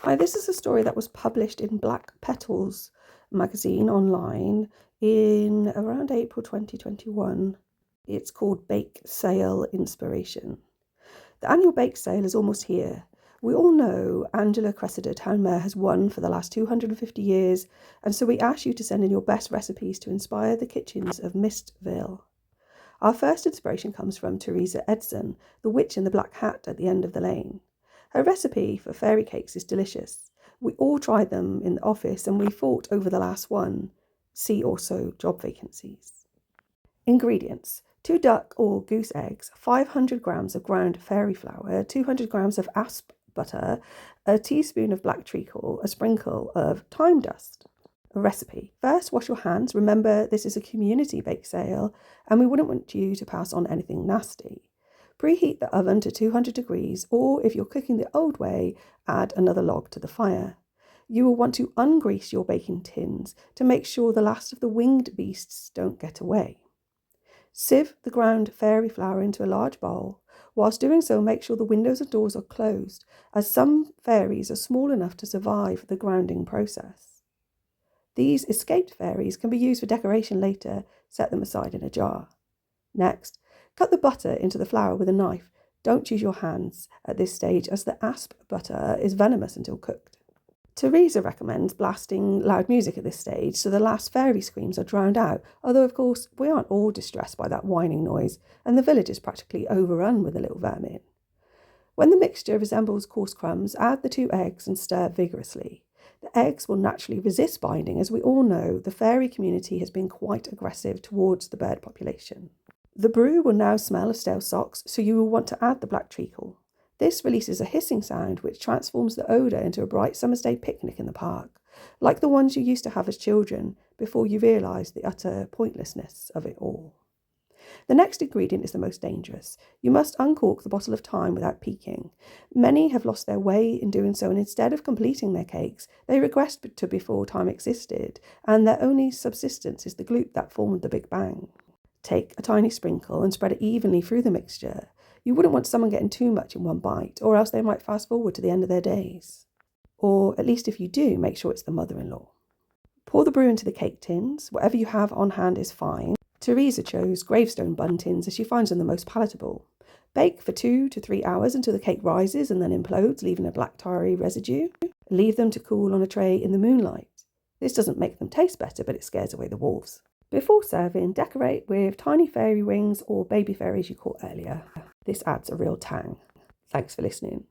Hi, this is a story that was published in Black Petals magazine online in around April 2021. It's called Bake Sale Inspiration. The annual bake sale is almost here. We all know Angela Cressida, town mayor, has won for the last 250 years, and so we ask you to send in your best recipes to inspire the kitchens of Mistville. Our first inspiration comes from Teresa Edson, the witch in the black hat at the end of the lane. Her recipe for fairy cakes is delicious. We all tried them in the office and we fought over the last one. See also job vacancies. Ingredients: 2 duck or goose eggs, 500 grams of ground fairy flour, 200 grams of asp butter, a teaspoon of black treacle, a sprinkle of thyme dust. A recipe. First, wash your hands. Remember, this is a community bake sale and we wouldn't want you to pass on anything nasty. Preheat the oven to 200 degrees, or if you're cooking the old way, add another log to the fire. You will want to ungrease your baking tins to make sure the last of the winged beasts don't get away. Sieve the ground fairy flour into a large bowl. Whilst doing so, make sure the windows and doors are closed, as some fairies are small enough to survive the grounding process. These escaped fairies can be used for decoration later. Set them aside in a jar. Next, cut the butter into the flour with a knife. Don't use your hands at this stage, as the asp butter is venomous until cooked. Teresa recommends blasting loud music at this stage so the last fairy screams are drowned out, although of course we aren't all distressed by that whining noise, and the village is practically overrun with the little vermin. When the mixture resembles coarse crumbs, add the 2 eggs and stir vigorously. The eggs will naturally resist binding, as we all know the fairy community has been quite aggressive towards the bird population. The brew will now smell of stale socks, so you will want to add the black treacle. This releases a hissing sound which transforms the odour into a bright summer's day picnic in the park, like the ones you used to have as children before you realised the utter pointlessness of it all. The next ingredient is the most dangerous. You must uncork the bottle of thyme without peeking. Many have lost their way in doing so, and instead of completing their cakes, they regress to before time existed, and their only subsistence is the gloop that formed the Big Bang. Take a tiny sprinkle and spread it evenly through the mixture. You wouldn't want someone getting too much in one bite, or else they might fast forward to the end of their days. Or at least if you do, make sure it's the mother-in-law. Pour the brew into the cake tins. Whatever you have on hand is fine. Teresa chose gravestone bun tins as she finds them the most palatable. Bake for 2 to 3 hours until the cake rises and then implodes, leaving a black tarry residue. Leave them to cool on a tray in the moonlight. This doesn't make them taste better, but it scares away the wolves. Before serving, decorate with tiny fairy wings or baby fairies you caught earlier. This adds a real tang. Thanks for listening.